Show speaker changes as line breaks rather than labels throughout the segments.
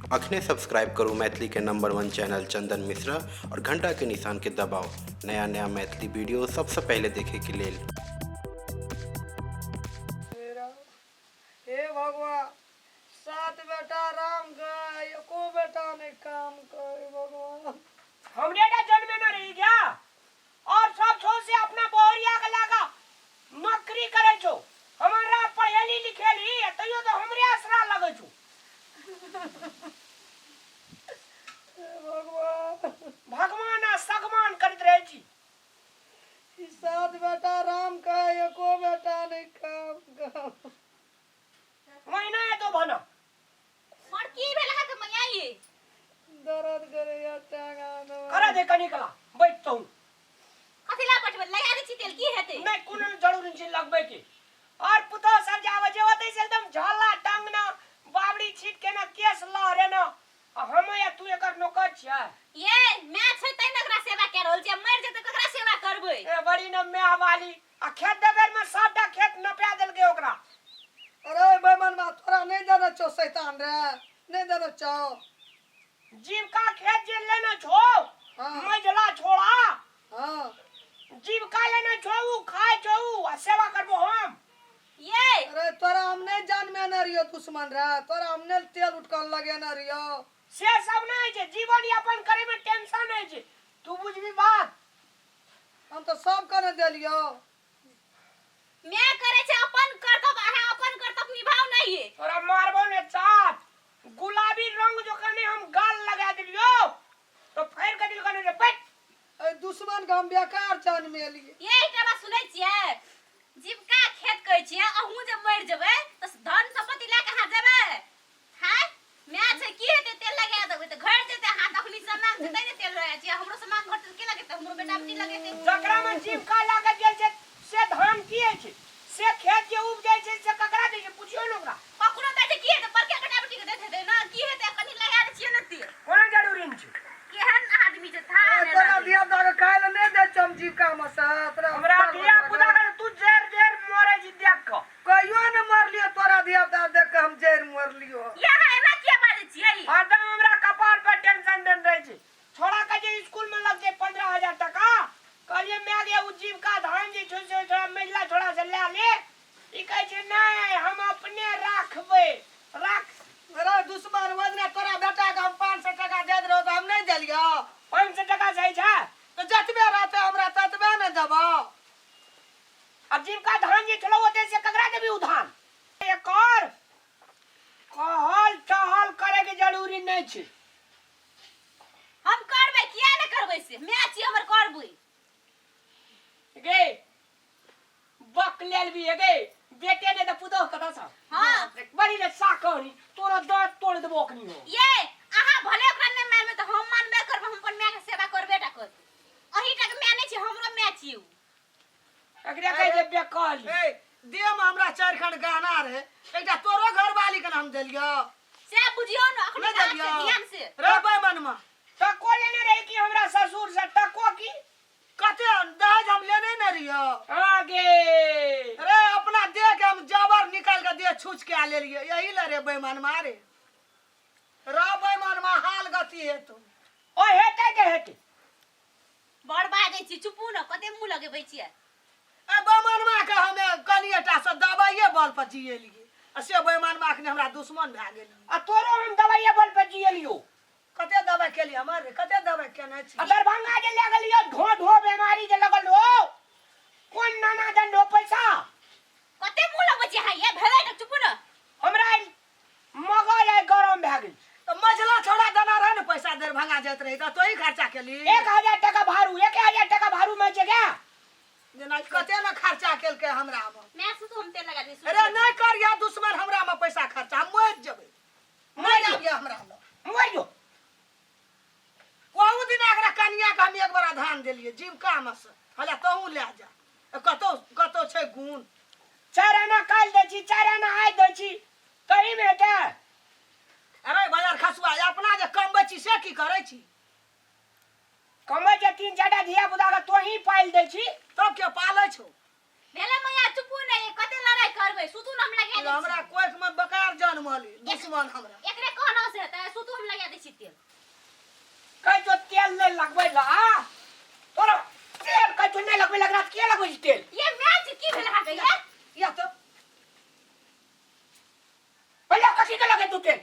अखने सब्सक्राइब करू मैथिली के नंबर 1 चैनल चंदन मिश्रा और घंटा के निशान के दबाओ नया नया मैथिली वीडियो सबसे पहले देखे के लिए।
हे भगवान, 7 बेटा राम गए, एको बेटा नहीं काम करे भगवान।
हमरे ना जन्मे न रही क्या और सब छो से अपना बोरिया के लागा नौकरी करे छो। हमारा पढ़ेली लिखेली तइयो तो हमरे असरा लगे छो।
भगवान
भगवान आ सगमान करत रहे छी।
7 बेटा राम गए, एको बेटा नहीं काम करे।
महीना है तो बना
और की भेला के मैया ये
दर्द करे या टांगा में।
करा दे कनिकला बैठतो हूं।
कथिला पटवे लगा दे छी तेल की हेते
नहीं कोनो जरूरी छी लगबे के और पुतो सब जावे जेवते से एकदम झाला टांगना बावड़ी छीट के ना केस लहरे ना हम या तू एकर नौकर छिया।
ये मैं छै तै नकरा सेवा कर रहल छी, मर जेते ककरा सेवा करबै।
ए बड़ी न मैं वाली आ खेत देवर में साटा खेत नपा देल के ओकरा।
अरे बेमन मा तोरा नहीं देना छो शैतान रे, नहीं देना छो।
जीविका खेत जे लेना छो
हाँ।
मजला छोड़ा
हां
जीविका लेना छो उ खाए छो आ सेवा करबो हम।
ये
अरे तोरा हम नहीं जान में न रियो दुश्मन रे, तोरा हमने तेल उठकन लगे न रियो।
से सब नहीं छे जीवन यापन करे में टेंशन नहीं छे। तू बुझबी बात
हम तो सब कने देलियो।
मैं करे छै अपन कर्तव्य, अहाँ अपन कर्तव्य निभाव नहीं है।
तोरा मारबो ने चाट गुलाबी रंग जो कने हम गाल लगा दिलियो तो फेर के दिल कने रे बैठ।
ए दुश्मन के हम बेकार जान में लिए।
ये एकरा सुनै छियै जीविका खेत कहै छियै, अहूँ जे मर जेबै त धन संपत्ति ले के हां जेबै। हां मैं छै की हेते तेल लगा देबै त घर जेते हां तखनी सामान जेतै ने तेल लगा छियै, हमरो सामान घर के लगेतै, हमरो बेटा बेटी लगेतै।
जकरा में जीविका लागे गेल छे से धान किए छे से खेत जे उपजै छे से ककरा दे छे पूछियो न ओकरा।
पकड़ो बेटे की हेते पर के बेटा बेटी के देते दे ना की हेते कनी लगा दे छियै न तेल।
कोनो जरूरी नहीं छे।
केहन आदमी छै था ने
तोरा दिया दाग खाइले नहीं दे चम जीविका में से तोरा
हमरा दिया पुदा कर तू जेर जेर मरे जी देख के
कहियो न मर लियो, तोरा दिया दाग देख के हम जेर मर लियो।
यहाँ एना किया बाजे छियै।
हरदम हमरा कपार पर टेंशन देन रहे छे। छोड़ा के जे स्कूल में लग जे 15,000 टका कहलिए मैं गया उ जीविका धान जी छोड़ छोड़ा मेजला छोड़ा से ले ले ई कहे छे नहीं हम अपने राखबे राख।
अरे दुश्मन वजने तोरा बेटा के हम 500 टका दे दरो तो हम नहीं देलियो।
500 टका सही छे
तो जतबे रहते हमरा ततबे न देबो।
अब जीविका धान जी चलो होते से ककरा देबी उधान। एक और कहल टहल करे के जरूरी नहीं छे।
हम करबै किया न करबै से मैं छी हमर करबै।
गे बक लेल भी गे बेटे ने तो पुतो कथा सा
हां
बड़ी ने साकनी तोरा दांत तोड़ देबो अखनी हो।
ये अहाँ भले ओकरा नै मारबै त हम मानबे करबै, हम अपन माय के सेवा करबे टा कर। अही तक मैं नै छी, हमरो माय छी उ।
एकरे कहे जे बेकाली
ए देह में हमरा 4 खंड गहना रहे, एकटा तोरो घरवाली के नाम देलियो।
से बुझियो न अखनी
नहीं
ध्यान
देलियो।
से ध्यान से।
रे बेमनमा
टको लेने रही कि हमरा ससुर से टको की
कते दहेज हम लेने न रियो।
आगे
अरे अपना देह के हम जबर निकाल के देह छूछ के आ ले लिए, यही ले रे बेईमान मारे। रा बेईमान मा हाल गति है तू।
ओ हेते के हेते
बड़ बाजै छी, चुपू न कते मुंह लगेबै छियै।
ए बेईमान मा के हमें कनिएटा से दबाइए बल पर जिए लिए, आ से बेईमान मा के हमरा दुश्मन भए गेल।
आ तोरो हम दवाइया बल पे जियलियो
कते दबाई के लिए हमारे कते दबाई केने छी।
आ दरभंगा जे ले गेलियो धो धो बीमारी जे लगल हो कोन नाना दंड हो पैसा
कते मुंह लगबै छी हां ये भेलै त चुपू न।
हमरा मगल है गरम भए गेल।
तो मझला छोड़ा देना रहे न पैसा दरभंगा जात रही तो ही खर्चा केली।
1000 टका भाड़ू 1000 टका भाड़ू में जे गया
जेना कते न खर्चा केल के हमरा में।
मैं सुतो हम तेल लगा दै छी।
अरे नहीं कर या दुश्मन हमरा में पैसा खर्चा हम मर जेबै। मर जाइए हमरा में
मरियो
कोहू दिन एकरा कनिया के हम एक बार धान देलिए जीविका में से हला तहू ले जा। कतो कतो छै गुण।
4 आना काल दै छी 4 आना आइ दै छी कहीं में के।
अरे बाजार खसुआ अपना जे कमबै छी से की करै छी।
कमे जे 3-4 धिया पुता के तो ही पाइल दै छी
तब के पालै छौ।
भेलै मैया चुपू नै कते लड़ाई करबै सुतू न हम लगा दै छी।
हमरा कोख में बकार जन्मली दुश्मन हमरा।
एकरे कहना से हेतै सुतू हम लगा दै छी तेल
कह जो तेल नहीं लगबै ला तोरा तेल कह जो नहीं लगबै लगरा के लगबै छी तेल
ये मैच की भेल हा गया
या तो
पहले कथी के लगे तू तेल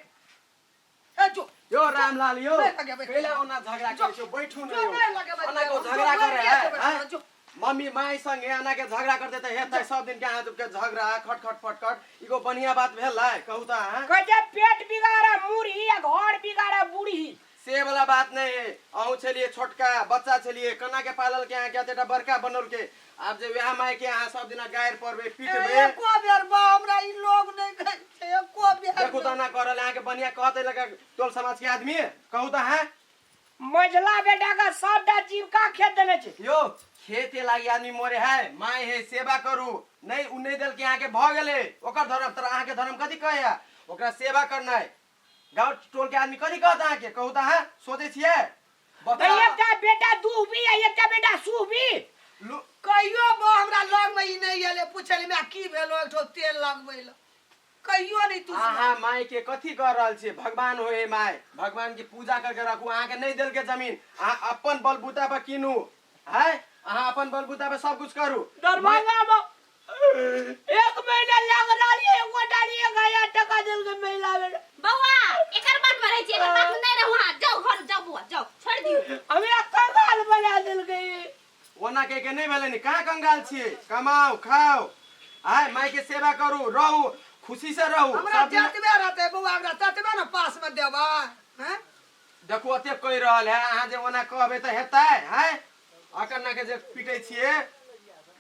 ए जो
यो रामलाल यो
नहीं लगे, बैठ।
कैला ओना झगड़ा करे छौ बैठू न
जो नहीं लगे
ओना को झगड़ा करे है हैं? मम्मी माई संगे आना के झगड़ा करते त हेतै सब दिन के हाथ के झगड़ा खटखट फटखट इको बढ़िया बात भेल है कहू त हैं?
कह जे पेट बिगाड़ा मुड़ी या घर बिगाड़ा बूढ़ी
से वाला बात नहीं है अहू छलिए छोटका बच्चा छलिए कना के पालल के यहाँ के बड़का बनल के अब जे वह माई के यहाँ सब दिन गायर परबे पीटबे
एको बेर बा हमरा ई लोग नहीं कहै छै एको बेर
देखू त ना करल यहाँ के बढ़िया कहते लगा टोल समाज के आदमी कहू त हैं?
मझला बेटा का सबटा जीविका खेत देने छे
यो खेते लागी आदमी मोरे है माय है सेवा करू नहीं उ नहीं दल के यहाँ के भ गेले ओकर धर्म तर अहाँ के धर्म कथी कहे है ओकरा सेवा करना है गांव टोल के आदमी कथी कहत अहाँ के कहू त हैं? सोचे छिए बताओ
एकटा बेटा दूबी आ एकटा बेटा सूबी
लु-
कहियो बा हमरा लग में ई नहीं एले पूछले मैं की भेलो एक ठो तेल लगबै ल कहियो नहीं तू
अहाँ माय के कथी कर रहल छे भगवान होए माय भगवान की पूजा करके रखू अहाँ के नहीं दिल के जमीन अहाँ अपन बलबूता पर कीनू है अहाँ अपन बलबूता पे सब कुछ करू
दरभंगा में 1 महीना लग रही है गोटा 1000 टका दिल के महिला बेटा
बौआ एकर बात में रह छी एकर बात में नहीं रहू हां जाओ घर जाओ बुआ जाओ छोड़ दियो
हमरा कंगाल बना दिल गई
ओना के नहीं भेले नी कहाँ कंगाल छिए कमाओ खाओ आय माय के सेवा करू रहू खुशी से रहू
हमरा
सब दिन
जतबे रहते बउआ हमरा ततबे न पास में देबा हैं
देखू अते कहि रहल है अहाँ जे ओना कहबे त हेतै है अकर ना के जे पीटे छिए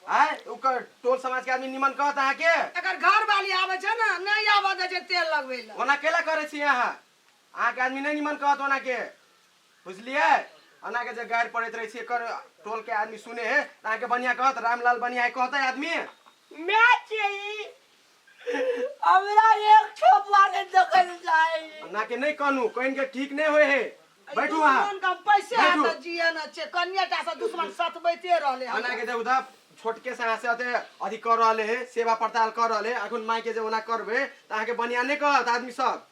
है ओकर टोल समाज के आदमी निमन कहत अहाँ के
एकर घर वाली आवे छै ना नहीं आवा दे छै तेल लगबै ल
ओना केला करे छी अहाँ अहाँ के आदमी नहीं निमन कहत ओना के बुझलिए ओना के जे गायर पड़ैत रहे छी एकर टोल के आदमी सुने है त अहाँ के बढ़िया कहत रामलाल बढ़िया है कहतै आदमी
मैं चाहिए हमरा एक छोप वाले दखल जाए
ना के नहीं कहनू कहीं के ठीक नहीं होए है बैठू अहाँ
दुश्मन का पैसे
बैठू।
हाथ जिए न छै कन्याटा से दुश्मन सतबैते रहले
ओना के देखू त छोटके से अहाँ से अते अथी कर रहले है सेवा पड़ताल कर रहले अखन माई के जे ओना करबे त अहाँ के बढ़िया नहीं कहत आदमी सब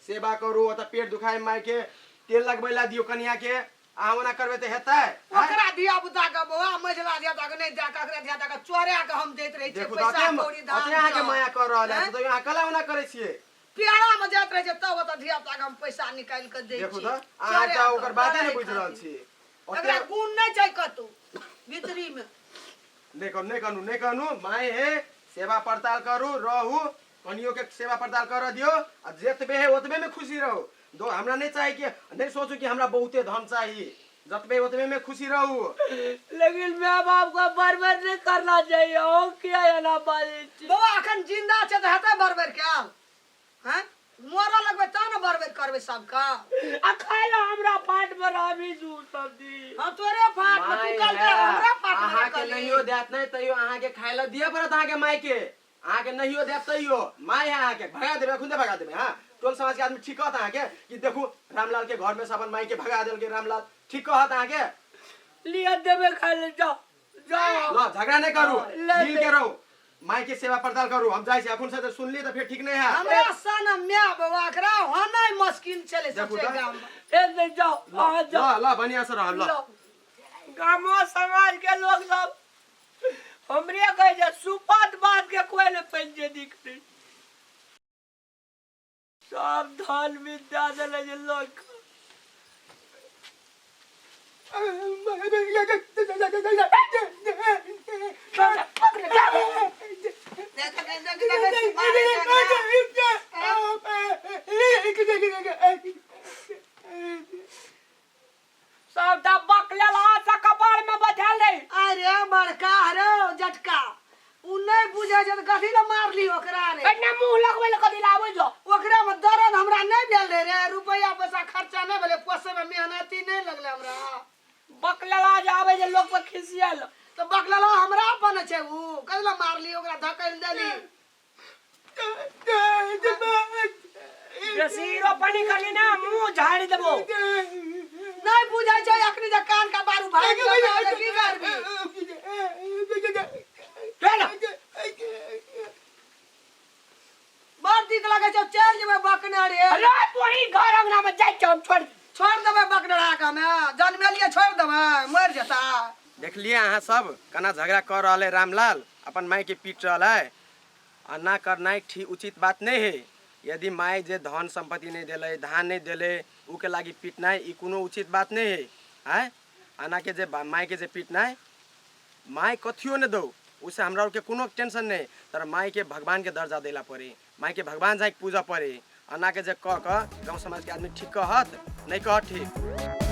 सेवा करू अत पेट दुखाए माई के तेल लगबैला दियो कन्या के अहाँ ओना करबे त हेतै हैं?
ओकरा धिया पुता के बउआ मझला धिया पुता के नहीं दे के ओकरा धिया पुता के चोरे के हम देत रही छै
देखू त
पैसा
अते
कौड़ी
अते
धान
अहाँ के
चाउर।
माया कर रहले
हैं?
त अहाँ कला ओना करे छिए
प्यारा में जात रहे छै तब ओत धिया पुता के हम पैसा निकाल के दे छी
देखू त अहाँ त ओकर बाते नहीं बुझ रहल छी
ओकरा
ओते
गुण नहीं छै कतौ भीतरी में
नहीं कहनू माय है सेवा पड़ताल करू रहू कनियो के सेवा पड़ताल कर दियो आ जतबे है ओतबे में खुशी रहो दो हमरा नहीं चाहिए कि नहीं सोचू कि हमरा बहुते धन चाहिए जतबे ओतबे में खुशी रहू
लेकिन माँ बाप को बर्बाद नहीं करना चाहिए और क्या है ना बाजी
बउआ अखन जिंदा छै त हेतै बरबर के हैं मोरा लगबे त न बरबर करबे सबका
अखाला हमरा फाट में रामी जू सब दी
हम तोरे फाट में तू कल दे हमरा फाट में
अहाँ के
निकल
नहियो देत नहीं तइयो अहाँ के खाय ला दिए पड़त अहाँ के माय के अहाँ के नहियो देत तइयो माय है अहाँ के भगा देबे खुदे भगा देबे हां टोल समाज के आदमी ठीक कहत अहाँ के कि देखू रामलाल के घर में से अपन माय के भगा देल के रामलाल ठीक कहत अहाँ के
लिया देवे खा ले जाओ जाओ
लो झगड़ा नहीं करू
ले
मिल के रहो माय के सेवा पड़ताल करू हम जाय छी अखन से सुन ली त फिर ठीक नहीं है
हमरा सन म्या बउआ एकरा होनाइ मुश्किल चले
देखू
सबसे
त।
गाम में।
ए दे जाओ आ जाओ
ला बढ़िया से रह ला
गामो समाज के लोग सब हमरे कहे जे सुपत बात के कोई ने पंजे दिख नहीं सब धन विद्या देले जे लोग सबटा बकलेला से कपार में बधल रही
अरे बड़का रे जटका उ नहीं बुझे छै त कथी ल मारली ओकरा रे
कन्ने मुंह लगवे ले कदी लावे जो
ओकरा में दर्द हमरा नहीं भेल रे रुपया पैसा खर्चा नहीं भेले पोसे में मेहनती नहीं लगले हमरा
बकलेला जावे जे लोग पे खिसियल
तो बकलला हमरा अपन छै उ कथी ल मारली ओकरा धकेल देली
बेसीरो पानी करली ना मुंह झाड़ी देबो
नहीं बुझे छै अखनी जे कान का बारू भाग गेल की करबी
चल
बड़ नजदीक लगे छौ चल जेबै बकने रे
अरे तू ही घर अंगना में जाय हम
छोड़ देबै बकनड़ा का में जन्मेलिए छोड़ देबै मर जता।
देखलिए अहाँ सब कना झगड़ा कर रहा है रामलाल अपन माई के पीट रहा है आ ना करना ठीक उचित बात नहीं है। यदि माई जे धन संपत्ति नहीं दिले धान नहीं दिले उ के लागी पीटना ई कोनो उचित बात नहीं है। हैं आना के जे माई के जे पीटना माई कथियो न दो उसे हमरा के कोनो टेंशन नहीं तर माई के भगवान के दर्जा देला पड़े माई के भगवान जाके पूजा पड़े। आना के जे कह गाँव समाज के आदमी ठीक कहत नहीं कहत ठीक।